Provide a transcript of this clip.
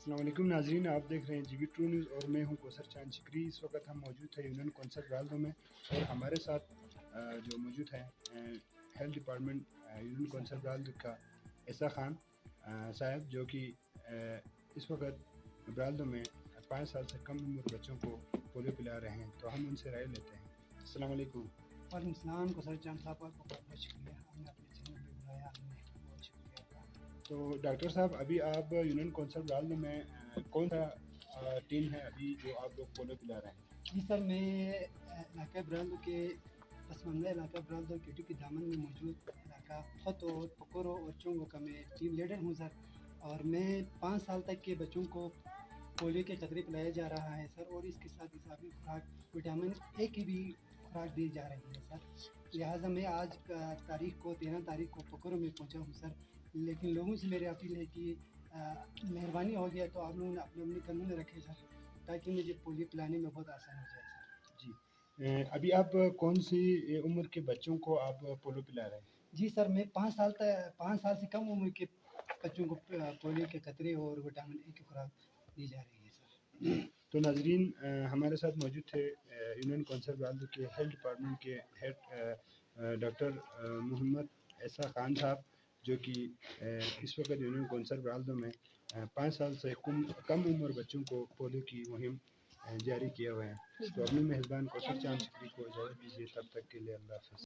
السلام علیکم ناظرین، آپ دیکھ رہے ہیں جی بی ٹرو نیوز اور میں ہوں کوثر چاند شکری۔ اس وقت ہم موجود ہیں یونین کونسل برالدو میں اور ہمارے ساتھ جو موجود ہیں ہیلتھ ڈپارٹمنٹ یونین کونسل برالدو کا عیسیٰ خان صاحب، جو کہ اس وقت برالدو میں 5 سال سے کم عمر بچوں کو پولیو پلا رہے ہیں، تو ہم ان سے رائے لیتے ہیں۔ السلام علیکم۔ وعلیکم السلام کوثر چاند صاحب، آپ کو بہت بہت شکریہ، ہم نے اپنے چینل پہ بلایا، ہم نے بہت شکریہ آپ کا۔ تو ڈاکٹر صاحب، ابھی آپ یونین کونسل برالدو میں کون سا ٹیم ہے ابھی جو آپ لوگ پولیو پلا رہے ہیں؟ جی سر، میں علاقہ برالدو کے پسماندہ علاقہ برالدو کیٹو کے دامن میں موجود علاقہ پھت اور پکورو اور چونگو کا میں ٹیم لیڈر ہوں سر، اور میں 5 سال تک کے بچوں کو پولیو کے قطرے پلایا جا رہا ہے سر، اور اس کے ساتھ اضافی خوراک وٹامن اے کی بھی خوراک دی جا رہی ہے سر۔ لہٰذا میں آج تاریخ کو 13 تاریخ کو پکورو میں پہنچا ہوں سر، لیکن لوگوں سے میری اپیل ہے کہ مہربانی ہو گیا تو آپ لوگوں نے اپنے قانون رکھے سر، تاکہ مجھے پولیو پلانے میں بہت آسان ہو جائے سر۔ جی، ابھی آپ کون سی عمر کے بچوں کو آپ پولیو پلا رہے ہیں؟ جی سر، میں 5 سال سے کم عمر کے بچوں کو پولیو کے قطرے اور وٹامن اے کی خوراک دی جا رہی ہے سر۔ تو ناظرین، ہمارے ساتھ موجود تھے یونین کونسل برالدو کے ہیلتھ ڈپارٹمنٹ کے ہیڈ ڈاکٹر محمد عیسیٰ خان صاحب، جو کہ اس وقت یونین کونسل برالدو میں 5 سال سے کم عمر بچوں کو پولیو کی مہم جاری کیا ہوا ہے۔ تو اپنے میزبان کوثر چاند شکری کو اجازت دیجیے، تب تک کے لیے اللہ حافظ۔